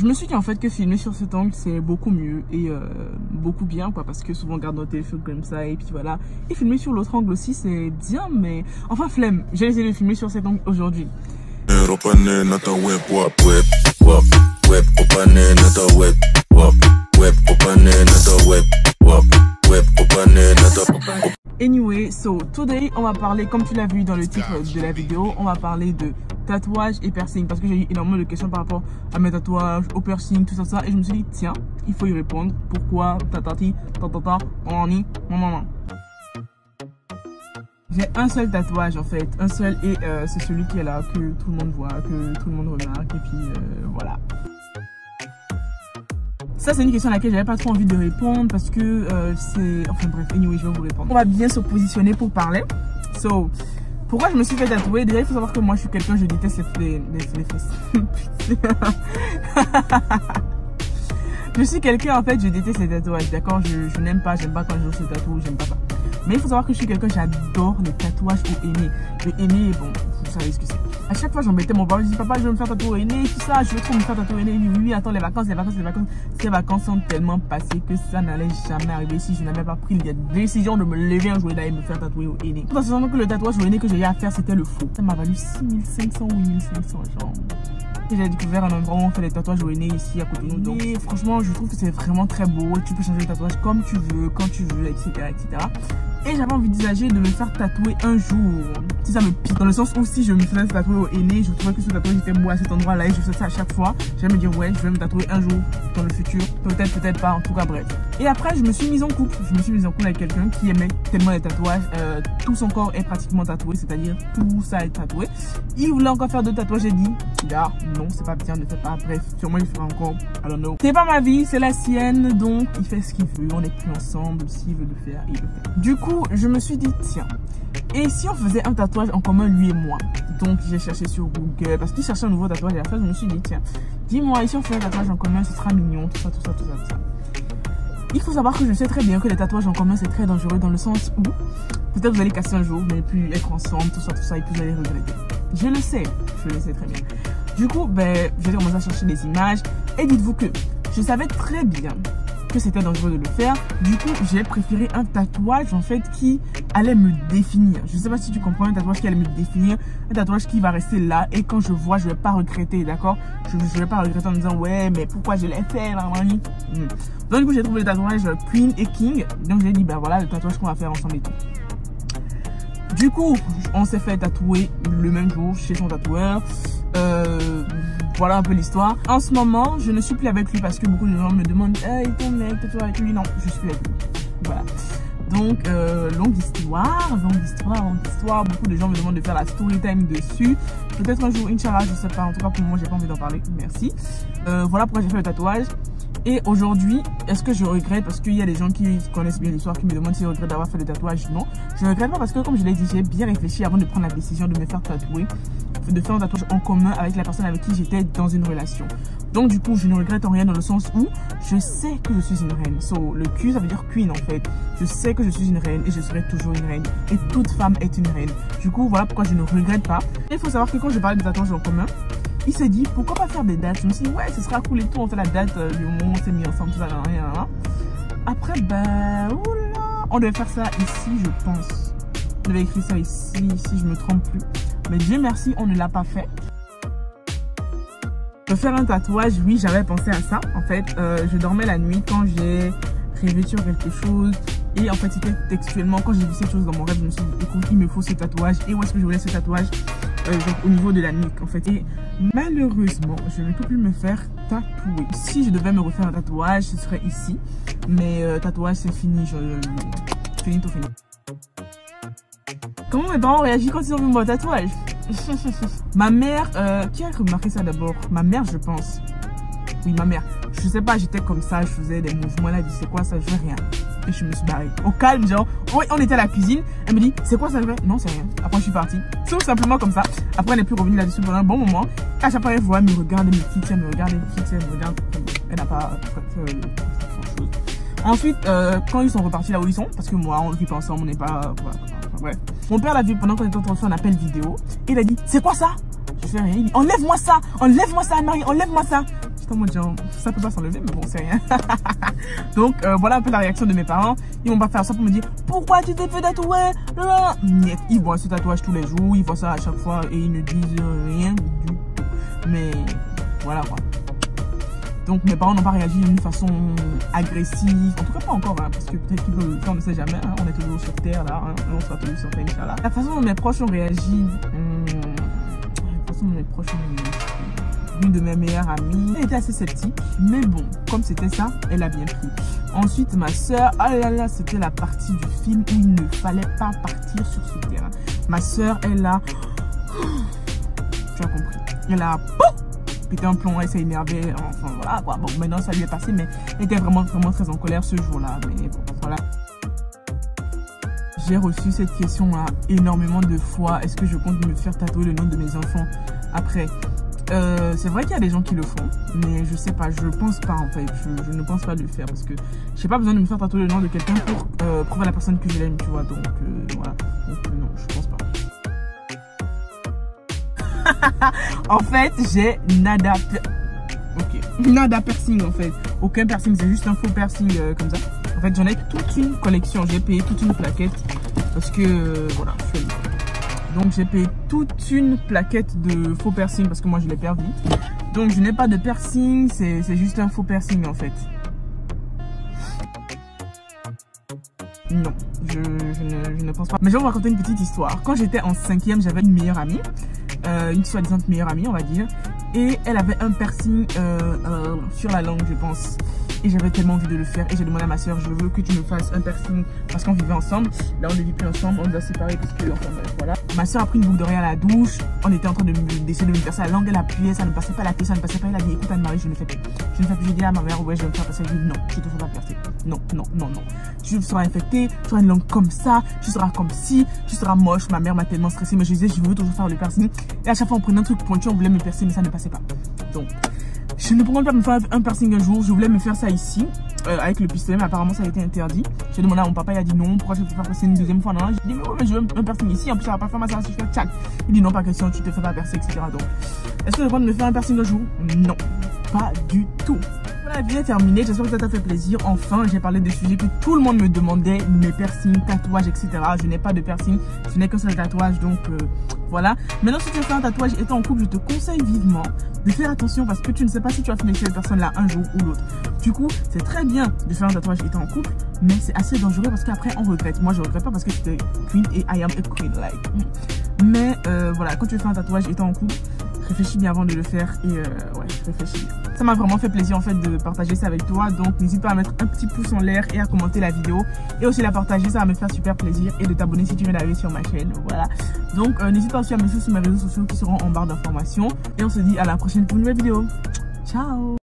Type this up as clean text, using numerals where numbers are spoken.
je me suis dit en fait que filmer sur cet angle c'est beaucoup mieux et beaucoup bien quoi, parce que souvent on garde notre téléphone comme ça et puis voilà. Et filmer sur l'autre angle aussi c'est bien, mais enfin flemme, j'ai essayé de filmer sur cet angle aujourd'hui. Anyway, so today on va parler, comme tu l'as vu dans le titre de la vidéo, on va parler de tatouage et piercing, parce que j'ai eu énormément de questions par rapport à mes tatouages, au piercing, tout ça, et je me suis dit tiens, il faut y répondre. Pourquoi tatati, tatata, maman. J'ai un seul tatouage en fait, un seul, et c'est celui qui est là, que tout le monde voit, que tout le monde remarque, et puis voilà. Ça c'est une question à laquelle j'avais pas trop envie de répondre parce que c'est... Enfin bref, anyway, je vais vous répondre. On va bien se positionner pour parler. So, pourquoi je me suis fait tatouer? Déjà, il faut savoir que moi je suis quelqu'un, je déteste les fesses. Je suis quelqu'un en fait, je déteste les tatouages, d'accord? Je n'aime pas, j'aime pas quand je se tatoue, j'aime pas ça. Mais il faut savoir que je suis quelqu'un, j'adore les tatouages au henné. Le henné, bon, vous savez ce que c'est. À chaque fois, j'embêtais mon papa, je dis papa, je veux me faire tatouer au henné, tout ça, je veux trop me faire tatouer au henné. Oui, attends, les vacances. Ces vacances sont tellement passées que ça n'allait jamais arriver si je n'avais pas pris la décision de me lever un jour et d'aller me faire tatouer au henné. Tout en sachant que le tatouage au henné que j'ai eu à faire, c'était le faux. Ça m'a valu 6500 ou 8500, genre. J'ai découvert un endroit où on fait les tatouages au henné ici à côté de nous. Donc, et franchement, je trouve que c'est vraiment très beau. Tu peux changer de tatouage comme tu veux, quand tu veux, etc. Et j'avais envisagé de me faire tatouer un jour, si ça me pique. Dans le sens où si je me faisais tatouer au henné, je trouvais que ce tatouage était beau à cet endroit-là et je faisais ça à chaque fois. J'allais me dire ouais, je vais me tatouer un jour dans le futur. Peut-être pas, en tout cas bref. Et après, je me suis mise en couple. Je me suis mise en couple avec quelqu'un qui aimait tellement les tatouages. Tout son corps est pratiquement tatoué, c'est-à-dire tout ça est tatoué. Il voulait encore faire 2 tatouages. J'ai dit, là, non, c'est pas bien, ne fais pas. Bref, sûrement il fera encore. I don't know. C'est pas ma vie, c'est la sienne. Donc, il fait ce qu'il veut. On n'est plus ensemble. S'il veut le faire, il le fait. Du coup, je me suis dit, tiens, et si on faisait un tatouage en commun, lui et moi? Donc, j'ai cherché sur Google, parce qu'il cherchait un nouveau tatouage à la fin, je me suis dit, tiens, dis-moi, et si on faisait un tatouage en commun, ce sera mignon, tout ça. Il faut savoir que je sais très bien que les tatouages en commun, c'est très dangereux, dans le sens où, peut-être vous allez casser un jour, vous n'allez plus être ensemble, tout ça, et puis vous allez regretter. Je le sais très bien. Du coup, ben, j'ai commencé à chercher des images, et dites-vous que je savais très bien que c'était dangereux de le faire. Du coup, j'ai préféré un tatouage en fait qui allait me définir. Je sais pas si tu comprends, un tatouage qui allait me définir, un tatouage qui va rester là et quand je vois, je vais pas regretter, d'accord? Je vais pas regretter en me disant ouais, mais pourquoi je l'ai fait là, Donc du coup, j'ai trouvé le tatouage Queen et King. Donc j'ai dit ben voilà le tatouage qu'on va faire ensemble et tout. Du coup, on s'est fait tatouer le même jour chez son tatoueur. Voilà un peu l'histoire. En ce moment, je ne suis plus avec lui parce que beaucoup de gens me demandent hey, ton mec, t'es avec lui? Non, je suis avec lui. Voilà. Donc, longue histoire. Beaucoup de gens me demandent de faire la story time dessus. Peut-être un jour, Inch'Allah, je sais pas. En tout cas, pour le moment, j'ai pas envie d'en parler. Merci. Voilà pourquoi j'ai fait le tatouage. Et aujourd'hui, est-ce que je regrette? Parce qu'il y a des gens qui connaissent bien l'histoire qui me demandent si je regrette d'avoir fait le tatouage. Non, je ne regrette pas parce que comme je l'ai dit, j'ai bien réfléchi avant de prendre la décision de me faire tatouer, de faire un tatouage en commun avec la personne avec qui j'étais dans une relation. Donc du coup, je ne regrette en rien dans le sens où je sais que je suis une reine. So, le Q, ça veut dire queen en fait. Je sais que je suis une reine et je serai toujours une reine. Et toute femme est une reine. Du coup, voilà pourquoi je ne regrette pas. Et il faut savoir que quand je parlais de tatouage en commun, il s'est dit pourquoi pas faire des dates. Je me suis dit ouais, ce sera cool et tout, on fait la date du moment où on s'est mis ensemble, tout ça, rien. Après ben oula, on devait faire ça ici, je pense. On devait écrire ça ici, si je me trompe plus. Mais Dieu merci, on ne l'a pas fait. De faire un tatouage, oui, j'avais pensé à ça. En fait, je dormais la nuit quand j'ai rêvé sur quelque chose. Et en fait, c'était textuellement, quand j'ai vu cette chose dans mon rêve, je me suis dit, écoute, il me faut ce tatouage. Et où est-ce que je voulais ce tatouage? Donc au niveau de la nuque en fait. Et malheureusement je ne peux plus me faire tatouer. Si je devais me refaire un tatouage, ce serait ici. Mais tatouage c'est fini, fini. Comment mes parents réagissent quand ils ont vu mon tatouage? Ma mère, qui a remarqué ça d'abord? Ma mère je pense. Oui ma mère. Je sais pas, j'étais comme ça, je faisais des mouvements là, elle dit c'est quoi ça? Je veux rien. Et je me suis barrée. Au calme, genre, oui, on était à la cuisine. Elle me dit, c'est quoi ça? Non, c'est rien. Après, je suis partie. Tout simplement comme ça. Après, elle n'est plus revenue là-dessus pendant un bon moment. À chaque fois, elle voit, elle me regarde, elle me fixe, elle me regarde, Elle n'a pas fait grand-chose. Ensuite, quand ils sont repartis là où ils sont, parce que moi, on ne vit pas ensemble, on n'est pas. Voilà, bref. Mon père l'a vu pendant qu'on était en train de faire un appel vidéo. Et il a dit, c'est quoi ça? Je fais rien. Il dit, enlève-moi ça, Anne-Marie, enlève-moi ça. J'étais en mode genre, ça peut pas s'enlever, mais bon, c'est rien. Donc, voilà un peu la réaction de mes parents. Ils vont pas faire ça pour me dire, pourquoi tu t'es fait tatouer? Niet. Ils voient ce tatouage tous les jours, ils voient ça à chaque fois et ils ne disent rien du tout. Mais voilà quoi. Donc mes parents n'ont pas réagi d'une façon agressive, en tout cas pas encore, hein, parce que peut-être qu'ils peuvent le faire, on ne sait jamais, hein, on est toujours sur terre là, hein, on sera toujours sur terre, Inch'Allah. La façon dont mes proches ont réagi, l'une de mes meilleures amies, elle était assez sceptique, mais bon, comme c'était ça, elle a bien pris. Ensuite ma soeur, oh là là, c'était la partie du film où il ne fallait pas partir sur ce terrain. Ma soeur, elle a, tu as compris, elle a pété un plomb, elle s'est énervée, enfin voilà quoi. Bon, maintenant ça lui est passé, mais elle était vraiment très en colère ce jour-là, mais bon, voilà. J'ai reçu cette question-là énormément de fois. Est-ce que je compte me faire tatouer le nom de mes enfants après? C'est vrai qu'il y a des gens qui le font, mais je sais pas, je pense pas en fait, je ne pense pas le faire parce que j'ai pas besoin de me faire tatouer le nom de quelqu'un pour prouver à la personne que je l'aime, tu vois, donc voilà, donc non, je pense pas. En fait, j'ai nada piercing en fait, aucun piercing, c'est juste un faux piercing comme ça. En fait, j'en ai toute une collection, j'ai payé toute une plaquette parce que voilà, je suis... Donc j'ai payé toute une plaquette de faux piercing parce que moi je l'ai perdu. Donc je n'ai pas de piercing, c'est juste un faux piercing en fait. Non, je ne pense pas. Mais je vais vous raconter une petite histoire. Quand j'étais en 5e, j'avais une meilleure amie, une soi-disant meilleure amie on va dire. Et elle avait un piercing sur la langue je pense. Et j'avais tellement envie de le faire et j'ai demandé à ma soeur, je veux que tu me fasses un piercing parce qu'on vivait ensemble. Là on ne vit plus ensemble, on nous a séparés parce que enfin bref, voilà. Ma soeur a pris une boucle d'oreille à la douche, on était en train d'essayer de me percer la langue, elle appuyait, ça ne passait pas la tête, ça ne passait pas. Elle a dit écoute Anne-Marie, je ne fais plus. Je ne fais plus. J'ai dit à ma mère ouais je vais me faire passer. Elle dit non, je te fais pas percer. Non. Tu seras infectée, tu auras une langue comme ça, tu seras comme ci, tu seras moche. Ma mère m'a tellement stressée, mais je disais je veux toujours faire le piercing. Et à chaque fois on prenait un truc pointu, on voulait me percer mais ça ne passait pas. Donc je ne pourrais pas me faire un piercing un jour, je voulais me faire ça ici, avec le pistolet, mais apparemment ça a été interdit. J'ai demandé à mon papa, il a dit non, pourquoi je peux faire percer une deuxième fois? Non, j'ai dit mais ouais, mais je veux un piercing ici, en plus ça va pas faire ma soeur si je fais tchac. Il dit non, pas question, tu te fais pas percer, etc. Donc, est-ce que je compte me faire un piercing un jour? Non, pas du tout. Voilà, la vidéo est terminée, j'espère que ça t'a fait plaisir. Enfin, j'ai parlé des sujets que tout le monde me demandait, mes piercings, tatouages, etc. Je n'ai pas de piercing, je n'ai qu'un seul tatouage, donc voilà. Maintenant, si tu veux faire un tatouage étant en couple, je te conseille vivement de faire attention parce que tu ne sais pas si tu vas finir chez cette personne-là un jour ou l'autre. Du coup, c'est très bien de faire un tatouage étant en couple, mais c'est assez dangereux parce qu'après, on regrette. Moi, je regrette pas parce que j'étais queen et I am a queen, like. Mais voilà, quand tu veux faire un tatouage étant en couple, réfléchis bien avant de le faire et ouais, réfléchis bien. Ça m'a vraiment fait plaisir en fait de partager ça avec toi, donc n'hésite pas à mettre un petit pouce en l'air et à commenter la vidéo et aussi la partager, ça va me faire super plaisir, et de t'abonner si tu viens d'arriver sur ma chaîne, voilà. Donc n'hésite pas aussi à me suivre sur mes réseaux sociaux qui seront en barre d'informations et on se dit à la prochaine pour une nouvelle vidéo. Ciao.